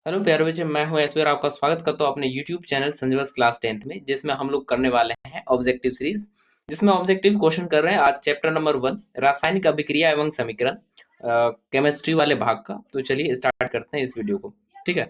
Hello प्यारे बच्चे, मैं हूं ऐश्वर्य। आपका स्वागत करता हूं अपने YouTube channel Sanjay class 10th में, जिसमें हम लोग करने वाले हैं ऑब्जेक्टिव सीरीज, जिसमें ऑब्जेक्टिव क्वेश्चन कर रहे हैं। आज चैप्टर नंबर 1 रासायनिक अभिक्रिया एवं समीकरण, केमिस्ट्री वाले भाग का। तो चलिए स्टार्ट करते हैं इस वीडियो को। ठीक है,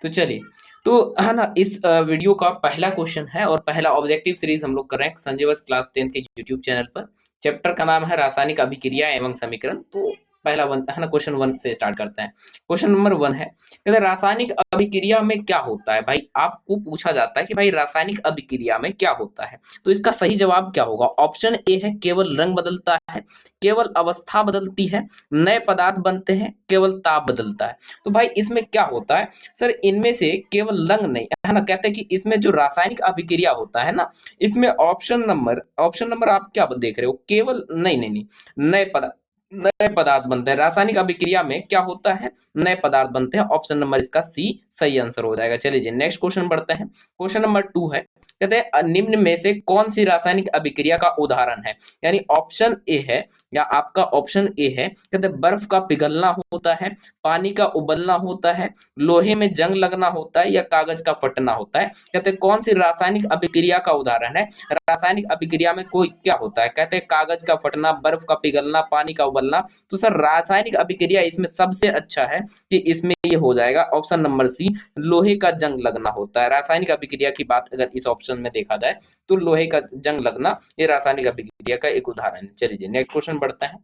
तो चलिए। तो है ना, इस वीडियो का पहला क्वेश्चन है और पहला ऑब्जेक्टिव सीरीज हम लोग कर रहे हैं संजय क्लास 10th के यूट्यूब चैनल पर। चैप्टर का नाम है रासायनिक अभिक्रिया एवं समीकरण। तो पहला वन है ना, क्वेश्चन 1 से स्टार्ट करते हैं। क्वेश्चन नंबर 1 है, कहते हैं रासायनिक अभिक्रिया में क्या होता है। भाई आपको पूछा जाता है कि भाई रासायनिक अभिक्रिया में क्या होता है, तो इसका सही जवाब क्या होगा। ऑप्शन ए है केवल रंग बदलता है, केवल अवस्था बदलती है, नए पदार्थ बनते हैं, केवल ताप बदलता है। तो भाई इसमें क्या होता है सर, इनमें से केवल रंग नहीं है ना, कहते हैं कि इसमें जो रासायनिक अभिक्रिया होता है ना, इसमें ऑप्शन नंबर आप क्या देख रहे हो, केवल नहीं नहीं नहीं, नए पदार्थ, नए पदार्थ बनते हैं। रासायनिक अभिक्रिया में क्या होता है, नए पदार्थ बनते हैं। ऑप्शन नंबर इसका सी सही आंसर हो जाएगा। चलिए जी नेक्स्ट क्वेश्चन बढ़ते हैं। क्वेश्चन नंबर 2 है, कहते हैं निम्न में से कौन सी रासायनिक अभिक्रिया का उदाहरण है। यानी ऑप्शन ए है, या आपका ऑप्शन ए है, कहते हैं बर्फ का पिघलना होता है, पानी का उबलना होता है, लोहे में जंग लगना होता है, या कागज का फटना होता है। कहते हैं कौन सी रासायनिक अभिक्रिया का उदाहरण है। रासायनिक अभिक्रिया में कोई क्या होता है, कहते हैं कागज का फटना, बर्फ का पिघलना, पानी का उबलना। तो सर रासायनिक अभिक्रिया इसमें सबसे अच्छा है कि इसमें ये हो जाएगा ऑप्शन नंबर सी, लोहे का जंग लगना होता है। रासायनिक अभिक्रिया की बात अगर इस ऑप्शन में देखा जाए तो लोहे का जंग लगना ये रासायनिक अभिक्रिया का एक उदाहरण है। चलिए नेक्स्ट क्वेश्चन बढ़ता है।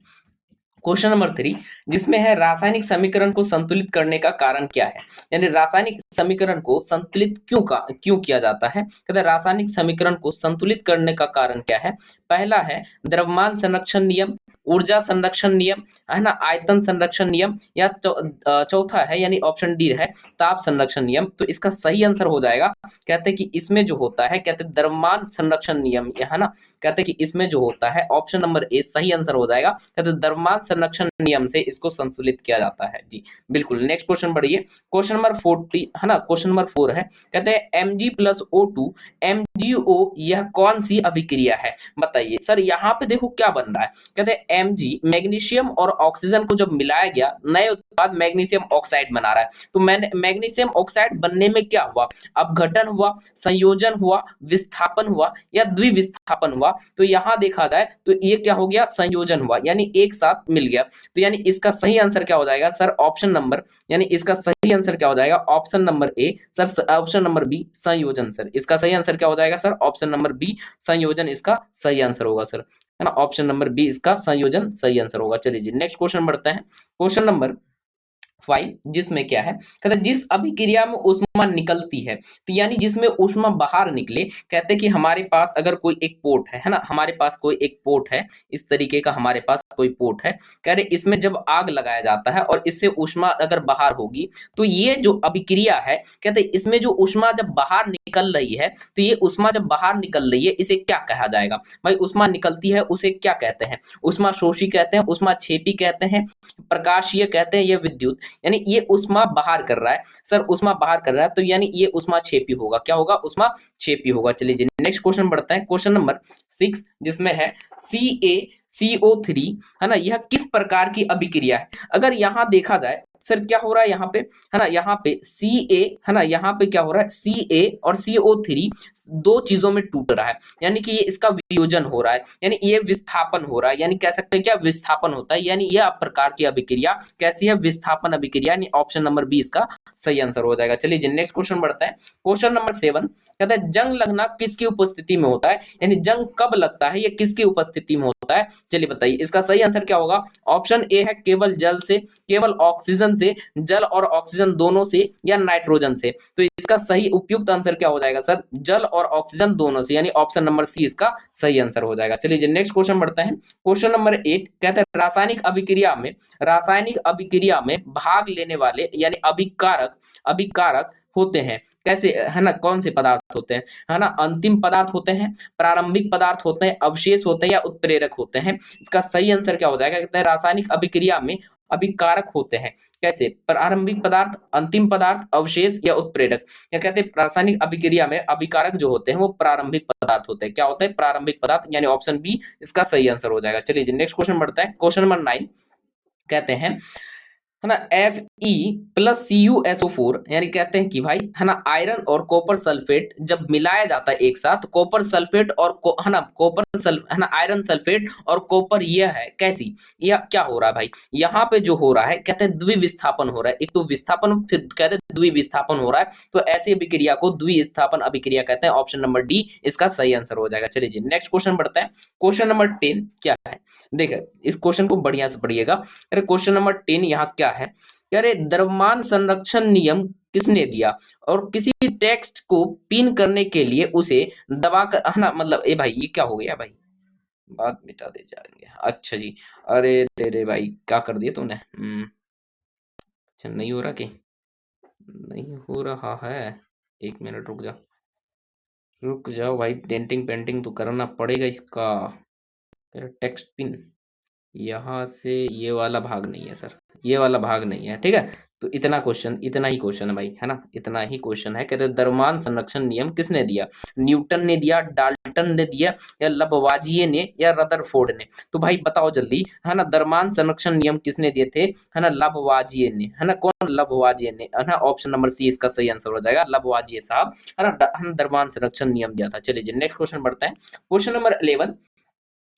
क्वेश्चन नंबर 3, जिसमें है रासायनिक समीकरण को संतुलित करने का कारण क्या है। यानी रासायनिक समीकरण को संतुलित क्यों किया जाता है। कहते हैं रासायनिक समीकरण को संतुलित करने का कारण क्या है। पहला है द्रव्यमान संरक्षण नियम, ऊर्जा संरक्षण नियम, है ना, आयतन संरक्षण नियम, या चौथा है यानी ऑप्शन डी है ताप संरक्षण नियम। तो इसका सही आंसर हो जाएगा, कहते हैं कि इसमें जो होता है, कहते हैं द्रव्यमान संरक्षण नियम, है ना, कहते हैं कि इसमें जो होता है ऑप्शन नंबर ए सही आंसर हो जाएगा। कहते हैं द्रव्यमान संरक्षण नियम से इसको संतुलित किया जाता है। जी बिल्कुल। नेक्स्ट क्वेश्चन बढ़िए। क्वेश्चन नंबर 40 है ना, क्वेश्चन नंबर 4 है, कहते हैं Mg+O2 MgO यह कौन सी अभिक्रिया है। बताइए सर, यहाँ पे देखो क्या बन रहा है। कहते हैं Mg मैग्नीशियम और ऑक्सीजन को जब मिलाया गया, नए उत्पाद मैग्नीशियम ऑक्साइड बना रहा है। तो मैंने मैग्नीशियम ऑक्साइड बनने में क्या हुआ, अपघटन हुआ, संयोजन हुआ, विस्थापन हुआ, या द्विविस्थापन हुआ। तो यहाँ देखा जाए तो ये क्या हो गया, संयोजन हुआ, यानी एक साथ मिल गया। तो यानी इसका सही आंसर क्या हो जाएगा सर, ऑप्शन नंबर, यानी इसका सही आंसर क्या हो जाएगा, option number A sir, option number B संयोजन। सर इसका सही आंसर क्या हो जाएगा सर, ऑप्शन नंबर बी संयोजन इसका सही आंसर होगा सर, है ना, ऑप्शन नंबर बी इसका संयोजन सही आंसर होगा। चलिए जी नेक्स्ट क्वेश्चन बढ़ते हैं। क्वेश्चन नंबर 5, जिसमें क्या है, कहते हैं जिस अभिक्रिया में ऊष्मा निकलती है, तो यानी जिसमें ऊष्मा बाहर निकले। कहते हैं कि हमारे पास अगर कोई एक पोर्ट है ना, हमारे पास कोई एक पोर्ट है, इस तरीके का हमारे पास कोई पोर्ट है। कह रहे इसमें जब आग लगाया जाता है और इससे ऊष्मा अगर बाहर होगी, तो ये जो अभिक्रिया है, कहते हैं इसमें जो ऊष्मा जब बाहर निकल रही है, तो ये ऊष्मा जब बाहर निकल रही है इसे क्या कहा जाएगा। भाई ऊष्मा निकलती है उसे क्या कहते हैं, ऊष्मा शोषी कहते हैं, ऊष्मा छेपी कहते हैं, प्रकाशीय कहते हैं, या विद्युत। यानी ये उष्मा बाहर कर रहा है सर, उष्मा बाहर कर रहा है, तो यानी ये उष्मा छेपी होगा। क्या होगा, उष्मा छेपी होगा। चलिए जी नेक्स्ट क्वेश्चन बढ़ता है। क्वेश्चन नंबर 6, जिसमें है CaCO3, है ना, यह किस प्रकार की अभिक्रिया है। अगर यहाँ देखा जाए सर क्या हो रहा है यहाँ पे, है ना, यहाँ पे Ca, है ना, यहाँ पे क्या हो रहा है, Ca और CO3 दो चीजों में टूट रहा है, यानी कि ये इसका वियोजन हो रहा है, यानी ये विस्थापन हो रहा है, यानी कह सकते हैं क्या, विस्थापन होता है। यानी यह प्रकार की अभिक्रिया कैसी है, विस्थापन अभिक्रिया, यानी ऑप्शन नंबर बी इसका सही आंसर हो जाएगा। चलिए जी नेक्स्ट क्वेश्चन बढ़ता है। क्वेश्चन नंबर 7, कहता है जंग लगना किसकी उपस्थिति में होता है, यानी जंग कब लगता है, ये किसकी उपस्थिति में होता है। चलिए बताइए इसका सही आंसर क्या होगा। ऑप्शन ए है केवल जल से, केवल ऑक्सीजन से, जल और ऑक्सीजन दोनों से, या नाइट्रोजन से। तो इसका सही उपयुक्त आंसर क्या हो जाएगा सर, जल और ऑक्सीजन दोनों से, यानी ऑप्शन नंबर सी इसका सही आंसर हो जाएगा। चलिए जी नेक्स्ट क्वेश्चन बढ़ते हैं। क्वेश्चन नंबर 8, कहते हैं रासायनिक अभिक्रिया में भाग लेने वाले यानी अभिकारक अभिकारक होते हैं कैसे, है ना, कौन से पदार्थ होते हैं, है ना, अंतिम पदार्थ होते हैं, प्रारंभिक पदार्थ होते हैं, अवशेष होते हैं, या उत्प्रेरक होते हैं। इसका सही आंसर क्या हो जाएगा, कहते हैं रासायनिक अभिक्रिया में अभिकारक होते हैं कैसे, प्रारंभिक पदार्थ, अंतिम पदार्थ, अवशेष, या उत्प्रेरक। क्या कहते हैं, रासायनिक अभिक्रिया में अभिकारक जो होते हैं वो प्रारंभिक पदार्थ होते हैं। क्या होता है, प्रारंभिक पदार्थ, यानी ऑप्शन बी इसका सही आंसर हो जाएगा। चलिए नेक्स्ट क्वेश्चन बढ़ता है। क्वेश्चन नंबर 9, कहते हैं है ना Fe+Cu SO4, यानी कहते हैं कि भाई है ना आयरन और कॉपर सल्फेट जब मिलाया जाता है एक साथ, कॉपर सल्फेट और है ना कॉपर सल्फ है ना आयरन सल्फेट और कॉपर, यह है कैसी, यह क्या हो रहा है भाई, यहाँ पे जो हो रहा है कहते हैं द्विविस्थापन हो रहा है। एक तो विस्थापन, फिर कहते हैं द्विविस्थापन हो रहा है, तो ऐसी अभिक्रिया को द्विस्थापन अभिक्रिया कहते हैं। ऑप्शन नंबर डी इसका सही आंसर हो जाएगा। चलिए जी नेक्स्ट क्वेश्चन बढ़ते हैं। क्वेश्चन नंबर 10 क्या है, देखिए इस क्वेश्चन को बढ़िया से पढ़िएगा। अरे क्वेश्चन नंबर 10 यहाँ क्या है, अरे द्रव्यमान संरक्षण नियम किसने दिया, और किसी टेक्स्ट को पिन करने के लिए उसे दबा कर, है ना मतलब ए भाई ये क्या हो गया भाई, बात मिटा दे जाएंगे। अच्छा जी, अरे रे रे भाई क्या कर दिया तूने। अच्छा नहीं हो रहा कि नहीं हो रहा है, एक मिनट रुक जा, रुक जाओ भाई, डेंटिंग पेंटिंग तो करना पड़ेगा इसका। टेक्स्ट पिन यहाँ से, ये वाला भाग नहीं है सर, ये वाला भाग नहीं है, ठीक है। तो इतना क्वेश्चन, इतना ही क्वेश्चन है भाई, है ना, इतना ही क्वेश्चन है। कहते हैं द्रव्यमान संरक्षण नियम किसने दिया, न्यूटन ने दिया, डाल्टन ने दिया, या लबवाजिये ने, या रदरफोर्ड ने। तो भाई बताओ जल्दी, है ना द्रव्यमान संरक्षण नियम किसने दिए थे, है ना लबवाजिये ने, है ना कौन, लबवाजिये ने, है ना ऑप्शन नंबर सी इसका सही आंसर हो जाएगा, लबवाजिये साहब, है ना द्रव्यमान संरक्षण नियम दिया था। चलिए नेक्स्ट क्वेश्चन बढ़ते हैं। क्वेश्चन नंबर 11,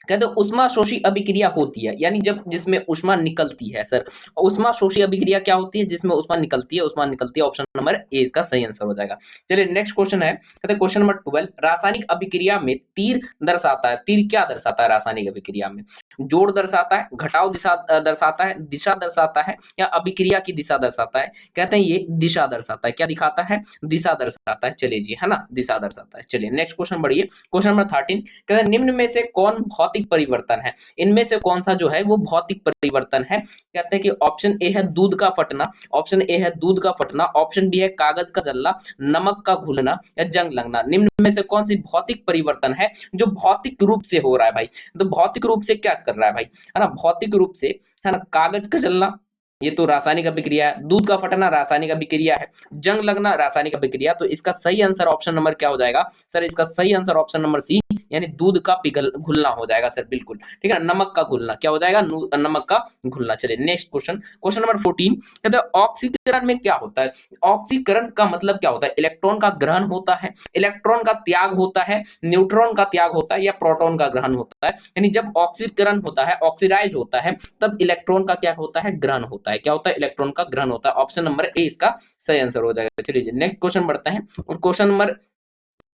कहते हैं उष्माशोषी अभिक्रिया होती है, यानी जब जिसमें उष्मा निकलती है सर, उष्माशोषी अभिक्रिया क्या होती है, जिसमें उष्मा निकलती है, उष्मा निकलती है। ऑप्शन नंबर ए इसका सही आंसर हो जाएगा। चलिए नेक्स्ट क्वेश्चन है, कहते हैं क्वेश्चन नंबर 12, रासायनिक अभिक्रिया में तीर दर्शाता है, तीर क्या दर्शाता है रासायनिक अभिक्रिया में, जोड़ दर्शाता है, घटाव दिशा दर्शाता है, दिशा दर्शाता है, या अभिक्रिया की दिशा दर्शाता है। कहते हैं ये दिशा दर्शाता है, क्या दिखाता है, दिशा दर्शाता है। चलिए जी, है ना दिशा दर्शाता है। चलिए नेक्स्ट क्वेश्चन बढ़िए। क्वेश्चन नंबर 13, कहते हैं निम्न में से कौन भौतिक परिवर्तन है, इनमें से कौन सा जो है वो भौतिक परिवर्तन है। कहते हैं कि ऑप्शन ए है दूध का फटना, ऑप्शन ए है दूध का फटना, ऑप्शन बी है कागज का जलना, नमक का घुलना, या जंग लगना। निम्न में से कौन सी भौतिक परिवर्तन है जो भौतिक रूप से हो रहा है भाई, तो भौतिक रूप से क्या कर रहा है भाई, है ना भौतिक रूप से, है ना कागज का जलना, ये तो रासायनिक अभिक्रिया है, दूध का फटना रासायनिक अभिक्रिया है, जंग लगना रासायनिक अभिक्रिया। तो इसका सही आंसर ऑप्शन नंबर क्या हो जाएगा सर, इसका सही आंसर ऑप्शन नंबर सी, यानी दूध का पिघल घुलना हो जाएगा सर, बिल्कुल ठीक है। नमक का घुलना क्या हो जाएगा, नमक का घुलना। चलिए नेक्स्ट क्वेश्चन, क्वेश्चन नंबर 14, कहते हैं ऑक्सीकरण में क्या होता है। ऑक्सीकरण का मतलब क्या होता है, इलेक्ट्रॉन का ग्रहण होता है, इलेक्ट्रॉन का त्याग होता है, न्यूट्रॉन का त्याग होता है, या प्रोटॉन का ग्रहण होता है। यानी जब ऑक्सीकरण होता है, ऑक्सीडाइज होता है, तब इलेक्ट्रॉन का क्या होता है, ग्रहण होता है। क्या होता है, इलेक्ट्रॉन का ग्रहण होता है। ऑप्शन नंबर ए इसका सही आंसर हो जाएगा। चलिए नेक्स्ट क्वेश्चन बढ़ते हैं, और क्वेश्चन नंबर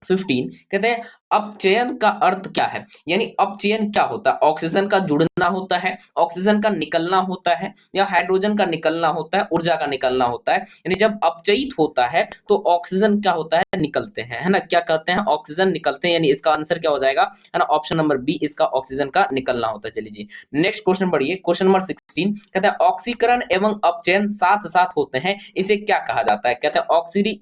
15, कहते हैं अपचयन का अर्थ क्या है, यानी अपचयन क्या होता है, ऑक्सीजन का जुड़ना होता है, ऑक्सीजन का निकलना होता है, या हाइड्रोजन का निकलना होता है, ऊर्जा का निकलना होता है। यानी जब अपचयित होता है तो ऑक्सीजन क्या होता है, निकलते हैं, है ना क्या कहते हैं, ऑक्सीजन निकलते हैं। यानी इसका आंसर क्या हो जाएगा, है ना ऑप्शन नंबर बी इसका ऑक्सीजन का निकलना होता है। चलिए जी नेक्स्ट क्वेश्चन बढ़िए। क्वेश्चन नंबर 16, कहते हैं ऑक्सीकरण एवं अपचयन साथ साथ होते हैं, इसे क्या कहा जाता है। कहते हैं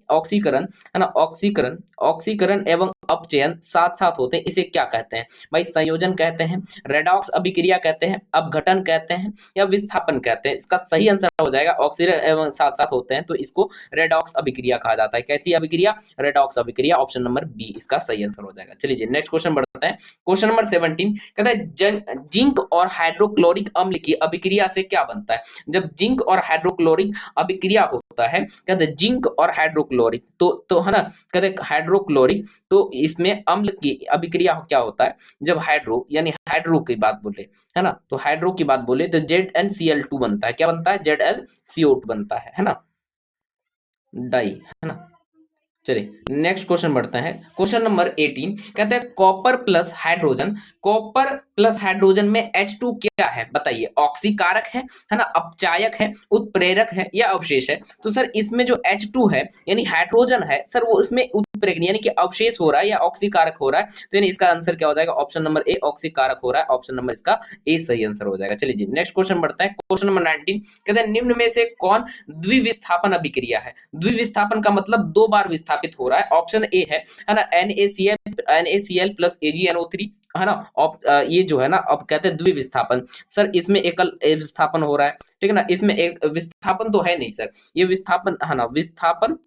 ऑक्सीकरण, है ना ऑक्सीकरण, ऑक्सीकरण एवं अपचयन साथ साथ होते हैं, इसे क्या कहते हैं भाई, संयोजन कहते हैं, रेडॉक्स अभिक्रिया कहते हैं, अपघटन कहते हैं, या विस्थापन कहते हैं। इसका सही आंसर हो जाएगा ऑक्सीजन एवं साथ साथ होते हैं, तो इसको रेडॉक्स अभिक्रिया कहा जाता है। कैसी अभिक्रिया, रेडॉक्स अभिक्रिया। ऑप्शन नंबर बी इसका सही आंसर हो जाएगा। चलिए नेक्स्ट क्वेश्चन बढ़ते हैं। क्वेश्चन नंबर 17, कहता है जिंक और हाइड्रोक्लोरिक अम्ल की अभिक्रिया से क्या बनता है। जब जिंक और हाइड्रोक्लोरिक अभिक्रिया होता है, कहते हैं जिंक और हाइड्रोक्लोरिक, तो है ना कहते हैं हाइड्रोक्लोरिक, तो इसमें अम्ल की अभिक्रिया क्या होता है, जब हाइड्रो यानी हाइड्रो की बात बोले, है ना तो हाइड्रो की बात बोले तो ZnCl2 बनता है। क्या बनता है, ZnCO2 बनता है ना डाई, है ना। चलिए नेक्स्ट क्वेश्चन बढ़ते हैं। क्वेश्चन नंबर 18, कहते हैं copper plus hydrogen, copper plus hydrogen में H2 क्या है बताइए, ऑक्सीकारक है ना अपचायक है, उत्प्रेरक है, या अवशेष है। तो सर इसमें जो H2 है यानी हाइड्रोजन है सर, वो इसमें उत्प्रेरक यानी कि अवशेष हो रहा है या ऑक्सीकारक हो रहा है। तो यानी इसका आंसर क्या हो जाएगा, ऑप्शन नंबर ए ऑक्सीकारक हो रहा है। ऑप्शन नंबर इसका ए सही आंसर हो जाएगा। चलिए जी नेक्स्ट क्वेश्चन बढ़ते हैं। क्वेश्चन नंबर 19, कहते हैं निम्न में से कौन द्विविस्थापन अभिक्रिया है। द्विविस्थापन का मतलब दो बार विस्थापित हो रहा है। ऑप्शन ए है ना NaCl प्लस AgNO3, है ना ये जो है ना अब कहते हैं द्विविस्थापन। सर इसमें एकल विस्थापन हो रहा है, ठीक है ना, इसमें एक विस्थापन तो है नहीं सर, ये विस्थापन है ना विस्थापन,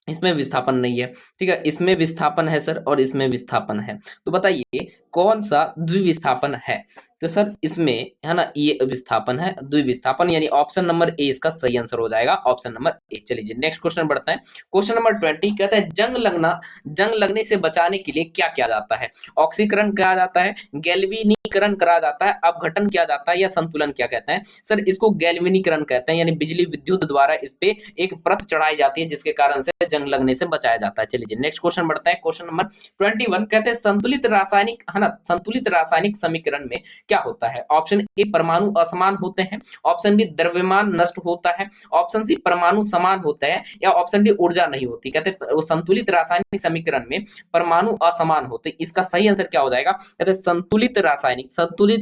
इसमें विस्थापन नहीं है, ठीक है, इसमें विस्थापन है सर और इसमें विस्थापन है। तो बताइए कौन सा द्विविस्थापन है। तो सर इसमें है ना ये विस्थापन है, द्विविस्थापन, यानी ऑप्शन नंबर ए इसका सही आंसर हो जाएगा, ऑप्शन नंबर ए। चलिए जी नेक्स्ट क्वेश्चन बढ़ते हैं। क्वेश्चन नंबर 20 कहता है जंग लगने से बचाने के लिए क्या किया जाता है? ऑक्सीकरण किया जाता है, गैल्वेनीकरण करा जाता है, अपघटन किया जाता है, या संतुलन क्या कहते हैं? सर इसको गैल्वेनीकरण कहते हैं, यानी बिजली विद्युत द्वारा इस पे एक परत चढ़ाई जाती है जिसके कारण से जंग लगने से बचाया जाता है। चलिए नेक्स्ट क्वेश्चन बढ़ता है। क्वेश्चन नंबर 21 कहते हैं संतुलित रासायनिक, है ना, संतुलित रासायनिक समीकरण में क्या होता है? ऑप्शन ए परमाणु असमान होते हैं, ऑप्शन बी द्रव्यमान नष्ट होता है, ऑप्शन सी परमाणु समान होता है, या ऑप्शन डी ऊर्जा नहीं होती। कहते हैं संतुलित रासायनिक समीकरण में परमाणु असमान होते, इसका सही आंसर क्या हो जाएगा? कहते हैं संतुलित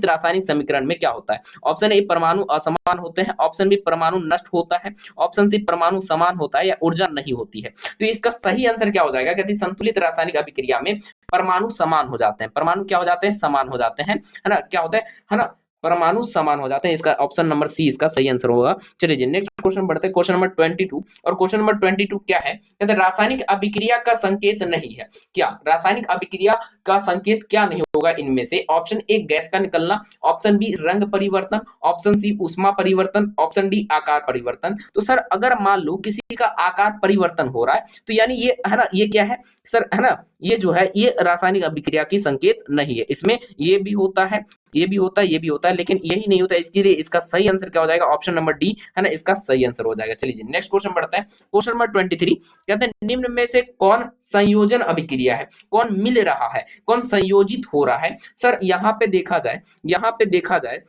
रासायनिक समीकरण में क्या होता है? ऑप्शन ए परमाणु असमान होते हैं, ऑप्शन बी परमाणु नष्ट होता है, ऑप्शन सी परमाणु समान होता है, या ऊर्जा नहीं होती है। तो इसका सही आंसर क्या हो जाएगा? कहते हैं संतुलित रासायनिक अभिक्रिया में परमाणु समान हो जाते हैं। परमाणु क्या हो जाते हैं? समान हो जाते हैं, है ना। क्या होता है ना, परमाणु समान हो जाते हैं। इसका ऑप्शन नंबर सी इसका सही आंसर होगा। चलिए जी नेक्स्ट क्वेश्चन बढ़ते हैं। क्वेश्चन नंबर 22, और क्वेश्चन नंबर 22 क्या है? कहते हैं रासायनिक अभिक्रिया का संकेत नहीं है। क्या रासायनिक अभिक्रिया का संकेत क्या नहीं होगा इनमें से? ऑप्शन ए गैस का निकलना, ऑप्शन बी रंग परिवर्तन, ऑप्शन सी ऊष्मा परिवर्तन, ऑप्शन डी आकार परिवर्तन। तो सर अगर मान लो किसी का आकार परिवर्तन हो रहा है तो यानी ये है ना, ये क्या है सर, है ना, ये जो है ये रासायनिक अभिक्रिया की संकेत नहीं है। इसमें ये भी होता है, ये भी होता है, ये भी होता है, लेकिन यही नहीं होता। इसके लिए इसका सही आंसर क्या हो जाएगा? ऑप्शन नंबर डी, है ना, इसका सही आंसर हो जाएगा। चलिए नेक्स्ट क्वेश्चन बढ़ता है। क्वेश्चन नंबर 23 कहते हैं निम्न में से कौन संयोजन अभिक्रिया है? कौन मिल रहा है, कौन संयोजित हो रहा है? सर यहाँ पे देखा जाए, यहाँ पे देखा जाए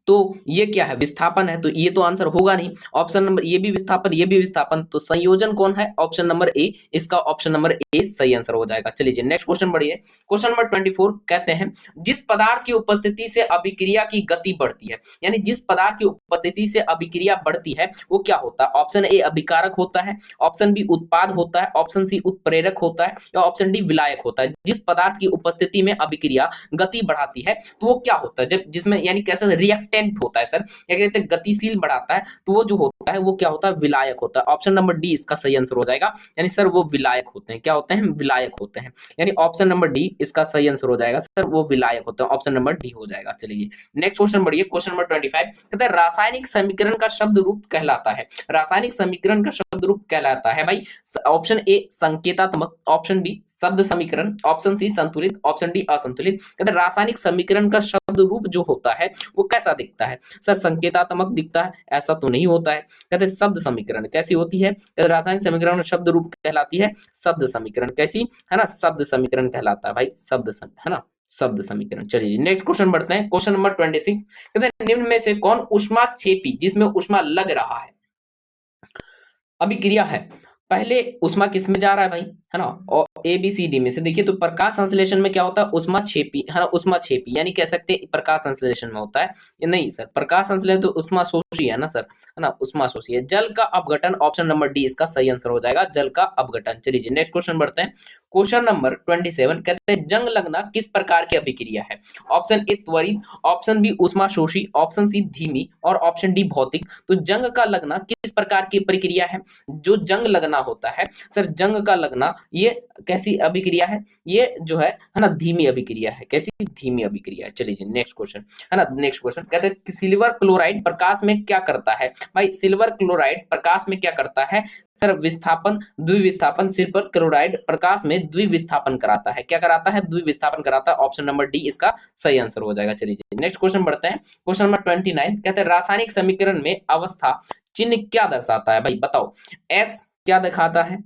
तो ये क्या है? विस्थापन है, तो ये तो आंसर होगा नहीं। ऑप्शन नंबर, ये भी विस्थापन, ये भी विस्थापन, तो संयोजन कौन है? ऑप्शन नंबर ए, इसका ऑप्शन नंबर ए सही आंसर हो जाएगा। चलिए नेक्स्ट क्वेश्चन बढ़िए। क्वेश्चन नंबर 24 कहते हैं जिस पदार्थ की उपस्थिति से अभिक्रिया की गति बढ़ती है, यानी जिस पदार्थ की उपस्थिति से अभिक्रिया बढ़ती है वो क्या होता है? ऑप्शन ए अभिकारक होता है, ऑप्शन बी उत्पाद होता है, ऑप्शन सी उत्प्रेरक होता है, या ऑप्शन डी विलायक होता है। जिस पदार्थ की उपस्थिति में अभिक्रिया गति बढ़ाती है तो वो क्या होता है? जब जिसमें यानी कैसे रिएक्टेंट होता है सर, या कहते हैं गतिशील बढ़ाता है, तो वो जो होता है वो क्या होता है? विलायक होता है। ऑप्शन नंबर डी इसका सही आंसर हो जाएगा, यानी सर वो विलायक होते हैं। क्या होते हैं? विलायक होते हैं, यानी ऑप्शन नंबर डी इसका सही आंसर हो जाएगा सर, वो विलायक होते हैं। ऑप्शन नंबर डी हो जाएगा। चलिए नेक्स्ट क्वेश्चन बढ़िए। क्वेश्चन नंबर 25 कहता है रासायनिक समीकरण का शब्द रूप कहलाता है। रासायनिक समीकरण का शब्द रूप कहलाता है भाई ऑप्शन ए संकेतात्मक, ऑप्शन बी शब्द समीकरण, ऑप्शन सी संतुलित, ऑप्शन डी असंतुलित। कहते हैं रासायनिक समीकरण का शब्द रूप जो होता है वो कैसा दिखता है? सर संकेतात्मक दिखता है? ऐसा तो नहीं होता है। कहते हैं शब्द समीकरण कैसी होती है? रासायनिक समीकरण शब्द रूप कहलाती है शब्द समीकरण। कैसी? है ना, शब्द समीकरण कहलाता है भाई, है ना, शब्द समीकरण। चलिए नेक्स्ट क्वेश्चन बढ़ते हैं। क्वेश्चन नंबर 26 कहते हैं निम्न में से कौन ऊष्माक्षेपी, जिसमें ऊष्मा लग रहा है, अभिक्रिया है? पहले ऊष्मा किस में जा रहा है भाई, है ना, और ए बी सी डी में से देखिए। तो प्रकाश संश्लेषण में क्या होता है? ऊष्मा छेपी, है ना, ऊष्मा छेपी, यानी कह सकते हैं प्रकाश संश्लेषण में होता है। ये नहीं सर, प्रकाश संश्लेषण तो ऊष्मा शोषी है ना सर, है ना, ऊष्मा शोषी है। जल का अपघटन, ऑप्शन नंबर डी इसका सही आंसर हो जाएगा, जल का अपघटन। चलिए नेक्स्ट क्वेश्चन बढ़ते हैं। क्वेश्चन नंबर 27 कहते हैं जंग लगना किस प्रकार की अभिक्रिया है? ऑप्शन ए त्वरित, ऑप्शन बी ऊष्मा शोषी, ऑप्शन सी धीमी, और ऑप्शन डी भौतिक। तो जंग का लगना किस प्रकार की प्रक्रिया है? जो जंग लगना होता है सर, जंग का लगना ये कैसी अभिक्रिया है? ये जो है ना, धीमी अभिक्रिया है। कैसी? धीमी अभिक्रिया है। चलिए नेक्स्ट क्वेश्चन, है ना, नेक्स्ट क्वेश्चन कहते हैं कि सिल्वर क्लोराइड प्रकाश में क्या करता है? भाई सिल्वर क्लोराइड प्रकाश में क्या करता है? सर विस्थापन, द्विविस्थापन। सिल्वर क्लोराइड प्रकाश में द्विविस्थापन कराता है। क्या कराता है? द्विविस्थापन कराता है। ऑप्शन नंबर डी इसका सही आंसर हो जाएगा। चलिए नेक्स्ट क्वेश्चन बढ़ते हैं। क्वेश्चन नंबर 29 कहते हैं रासायनिक समीकरण में अवस्था चिन्ह क्या दर्शाता है? भाई बताओ, एस क्या दिखाता है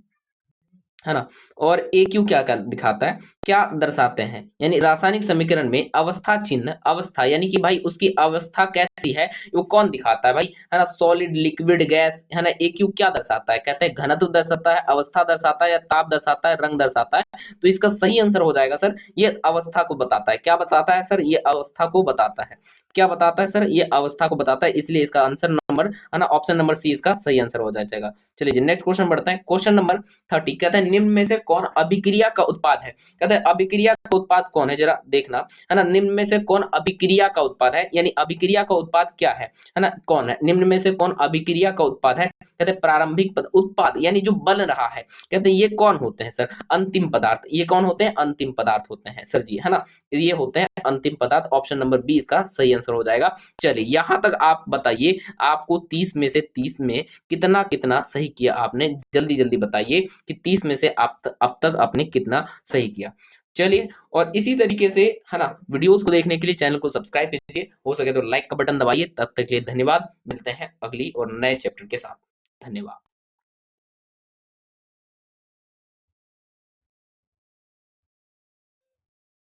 ना, और ए क्यू क्या क्या दिखाता है, क्या दर्शाते हैं? यानी रासायनिक समीकरण में अवस्था चिन्ह, अवस्था यानी कि भाई उसकी अवस्था कैसी है वो कौन दिखाता है भाई, है ना, सॉलिड, लिक्विड, गैस, है ना। ए क्यू क्या दर्शाता है? कहते हैं घनत्व दर्शाता है, अवस्था दर्शाता है, या ताप दर्शाता है, रंग दर्शाता है। तो इसका सही आंसर हो जाएगा सर, ये अवस्था को बताता है। क्या बताता है सर? ये अवस्था को बताता है। क्या बताता है सर? ये अवस्था को बताता है, इसलिए इसका आंसर नंबर है ना, ऑप्शन नंबर सी इसका सही आंसर हो जाएगा। चलिए जी नेक्स्ट क्वेश्चन बढ़ते हैं। क्वेश्चन नंबर 30 कहते हैं निम्न में से कौन अभिक्रिया का उत्पाद है। कहते हैं अभिक्रिया का उत्पाद कौन है, जरा देखना है ना, निम्न में से कौन अभिक्रिया का उत्पाद है, यानी अभिक्रिया का उत्पाद क्या है ना, कौन है, निम्न में से कौन अभिक्रिया का उत्पाद है। कहते हैं प्रारंभिक उत्पाद यानी जो बन रहा है। कहते हैं ये कौन होते हैं सर, अंतिम पदार्थ। ये कौन होते हैं, अंतिम पदार्थ होते हैं सर जी, है ना, ये होते हैं अंतिम पदार्थ। ऑप्शन नंबर बी इसका सही आंसर हो जाएगा। चलिए यहां तक आप बताइए, आपको 30 में से 30 में कितना कितना सही किया आपने, जल्दी जल्दी बताइए कि 30 में से आप अब तक आपने कितना सही किया। चलिए और इसी तरीके से है ना, वीडियोस को देखने के लिए चैनल को सब्सक्राइब कीजिए, हो सके तो लाइक का बटन दबाइए। तब तक के लिए धन्यवाद, मिलते हैं अगली और नए चैप्टर के साथ। धन्यवाद।